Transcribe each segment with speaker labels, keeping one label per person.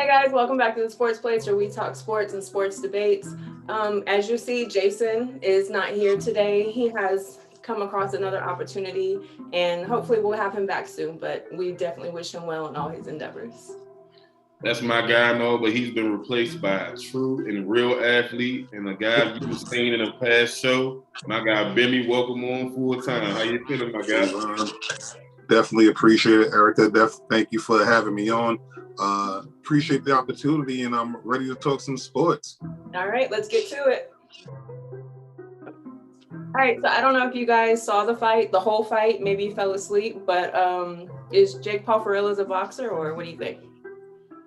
Speaker 1: guys, welcome back to the Sports Place where we talk sports and sports debates. As you see, Jason is not here today. He has come across another opportunity and hopefully we'll have him back soon, but we definitely wish him well in all his endeavors.
Speaker 2: That's my guy, no, but he's been replaced by a true and real athlete and a guy you've seen in a past show. My guy, Bimmy, welcome on full time. How you feeling, my guy?
Speaker 3: Definitely appreciate it, Erica. Thank you for having me on. Appreciate the opportunity, and I'm ready to talk some sports.
Speaker 1: All right, let's get to it. All right, so I don't know if you guys saw the whole fight. Maybe you fell asleep, but is Jake Paul for real as a boxer, or what do you think?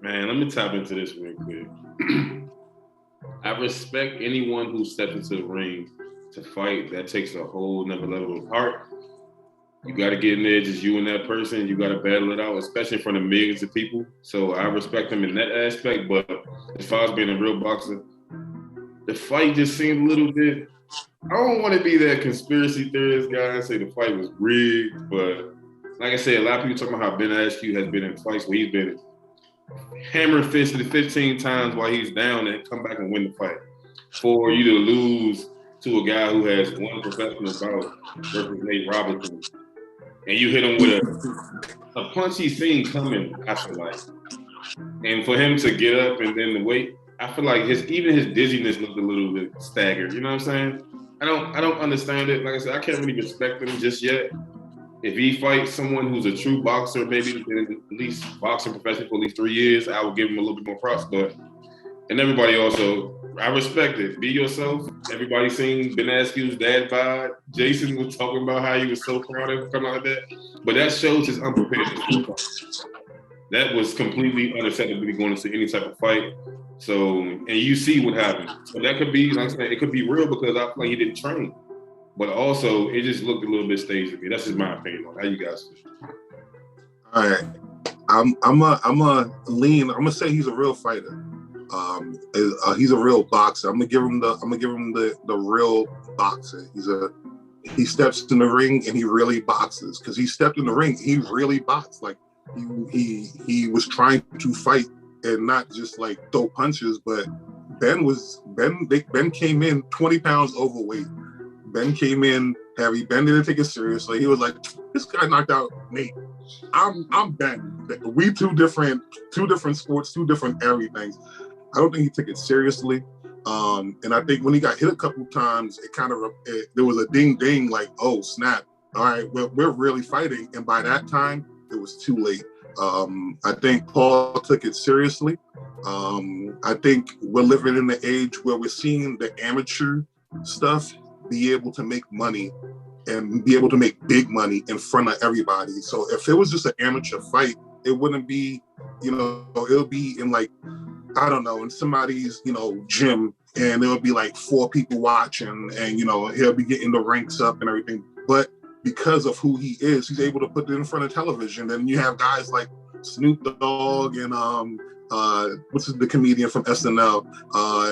Speaker 2: Man, let me tap into this real quick. I respect anyone who steps into the ring to fight. That takes a whole nother level of heart. You got to get in there, just you and that person. You got to battle it out, especially in front of millions of people. So I respect him in that aspect. But as far as being a real boxer, the fight just seemed a little bit. I don't want to be that conspiracy theorist guy and say the fight was rigged. But like I said, a lot of people talking about how Ben Askren has been in fights where he's been hammer fisted 15 times while he's down and come back and win the fight. For you to lose to a guy who has one professional bout versus Nate Robinson, and you hit him with a punch he's seen coming, I feel like. And for him to get up and then the weight, I feel like even his dizziness looked a little bit staggered. You know what I'm saying? I don't understand it. Like I said, I can't really respect him just yet. If he fights someone who's a true boxer, maybe at least boxing professional for at least 3 years, I would give him a little bit more props. And everybody also, I respect it. Be yourself. Everybody seen Ben Askren's dad bod. Jason was talking about how he was so proud of him coming out of that. But that shows his unpreparedness. That was completely unacceptable to be going into any type of fight. So, and you see what happened. So that could be, like I said, it could be real because I feel like he didn't train. But also, it just looked a little bit staged to me. That's just my opinion on how you guys feel.
Speaker 3: All right, I'm gonna say he's a real fighter. He's a real boxer. I'm gonna give him the real boxer. He steps in the ring and he really boxes because he stepped in the ring. He really boxed. Like he was trying to fight and not just like throw punches. But Ben came in 20 pounds overweight. Ben came in heavy. Ben didn't take it seriously. He was like, this guy knocked out Nate. I'm Ben. We two different sports, two different everythings. I don't think he took it seriously. And I think when he got hit a couple times, there was a ding ding like, oh snap. All right, we're really fighting. And by that time, it was too late. I think Paul took it seriously. I think we're living in the age where we're seeing the amateur stuff be able to make money and be able to make big money in front of everybody. So if it was just an amateur fight, it wouldn't be, it'll be in like, I don't know, in somebody's, gym, and there'll be like 4 people watching and, he'll be getting the ranks up and everything. But because of who he is, he's able to put it in front of television. Then you have guys like Snoop Dogg and what's the comedian from SNL,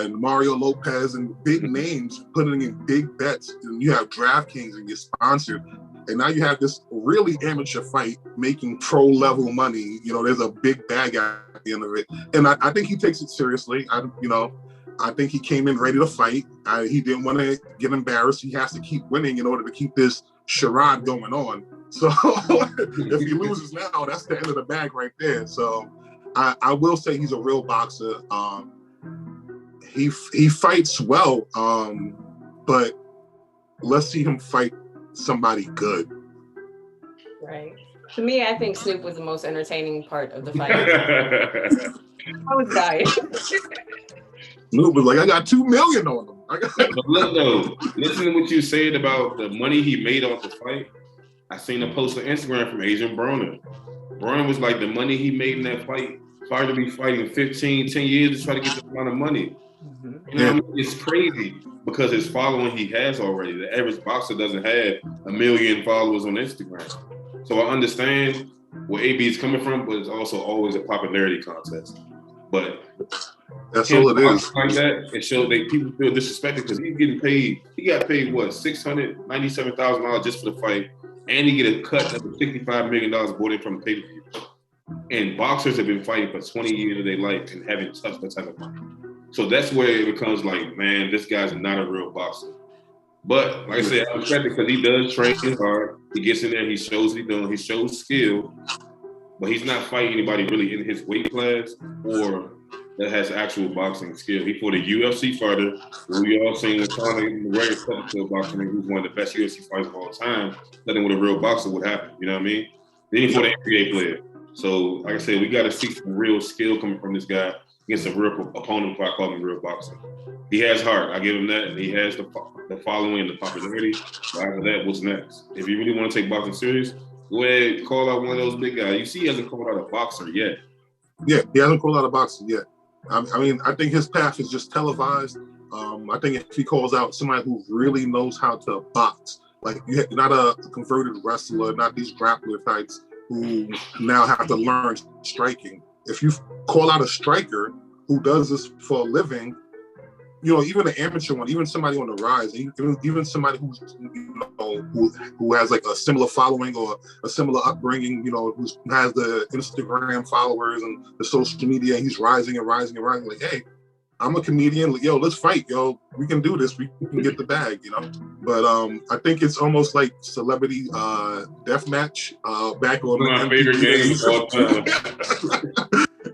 Speaker 3: and Mario Lopez and big names putting in big bets. And you have DraftKings and you're sponsored. And now you have this really amateur fight making pro level money. There's a big bag at the end of it. And I think he takes it seriously. I think he came in ready to fight. He didn't want to get embarrassed. He has to keep winning in order to keep this charade going on. So if he loses now, that's the end of the bag right there. So I will say he's a real boxer. He fights well, but let's see him fight somebody good.
Speaker 1: Right. To me, I think Snoop was the most entertaining part of the fight. I was dying.
Speaker 3: Snoop was like, I got $2 million on him.
Speaker 2: But look though, listen to what you said about the money he made off the fight. I seen a post on Instagram from Adrian Broner. Broner was like, the money he made in that fight, hard to be fighting 10 years to try to get this amount of money. Mm-hmm. I mean? It's crazy because his following he has already. The average boxer doesn't have 1 million followers on Instagram. So I understand where AB is coming from, but it's also always a popularity contest. But
Speaker 3: that's all it is.
Speaker 2: Like that, it shows that people feel disrespected because he's getting paid. He got paid what, $697,000 just for the fight, and he get a cut of the $65 million bought in from the pay-per-view. And boxers have been fighting for 20 years of their life and haven't touched that type of money. So that's where it becomes like, man, this guy's not a real boxer. But like I said, I respect it because he does train hard. He gets in there, he shows what he's doing, he shows skill, but he's not fighting anybody really in his weight class or that has actual boxing skill. He fought a UFC fighter who we all seen with Conor McGregor boxing, who's one of the best UFC fighters of all time. Nothing with a real boxer would happen. You know what I mean? Then he fought an NBA player. So like I said, we got to see some real skill coming from this guy against a real opponent before I call him a real boxer. He has heart. I give him that. And he has the following and the popularity. But after that, what's next? If you really want to take boxing serious, go ahead, call out one of those big guys. You see, he hasn't called out a boxer yet.
Speaker 3: Yeah, he hasn't called out a boxer yet. I mean, I think his path is just televised. I think if he calls out somebody who really knows how to box, like you're not a converted wrestler, not these grappler types who now have to learn striking. If you call out a striker who does this for a living, you know, even an amateur one, even somebody on the rise, even somebody who's, you know, who has like a similar following or a similar upbringing, you know, who has the Instagram followers and the social media, and he's rising and rising and rising. Like, hey, I'm a comedian. Yo, let's fight. Yo, we can do this. We can get the bag, you know. But I think it's almost like celebrity deathmatch back on
Speaker 2: my favorite games of all time.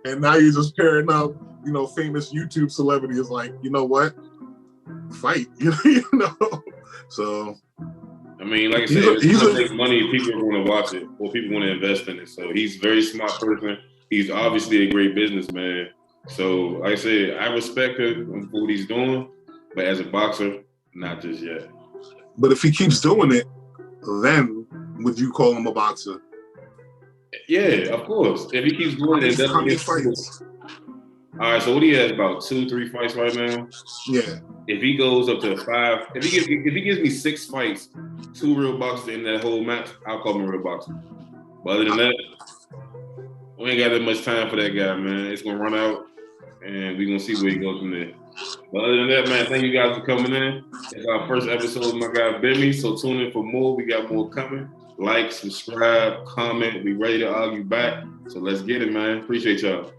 Speaker 3: And now you're just pairing up, you know, famous YouTube celebrity is like, you know what? Fight, you know. So
Speaker 2: I mean, like I said, if it's gonna make money, people are going to watch it or people want to invest in it. So he's a very smart person. He's obviously a great businessman. So like I said, I respect him for what he's doing, but as a boxer, not just yet.
Speaker 3: But if he keeps doing it, then would you call him a boxer?
Speaker 2: Yeah, of course. If he keeps doing it,
Speaker 3: how many fights?
Speaker 2: All right, so what he has about 2-3 fights right now.
Speaker 3: Yeah.
Speaker 2: If he goes up to 5, if he gives me 6 fights, 2 real boxers in that whole match, I'll call him a real boxer. But other than that, we ain't got that much time for that guy, man. It's gonna run out, and we're gonna see where he goes from there. But other than that, man, thank you guys for coming in. It's our first episode with my guy Bimmy, so tune in for more. We got more coming. Like, subscribe, comment. We ready to argue back. So let's get it, man. Appreciate y'all.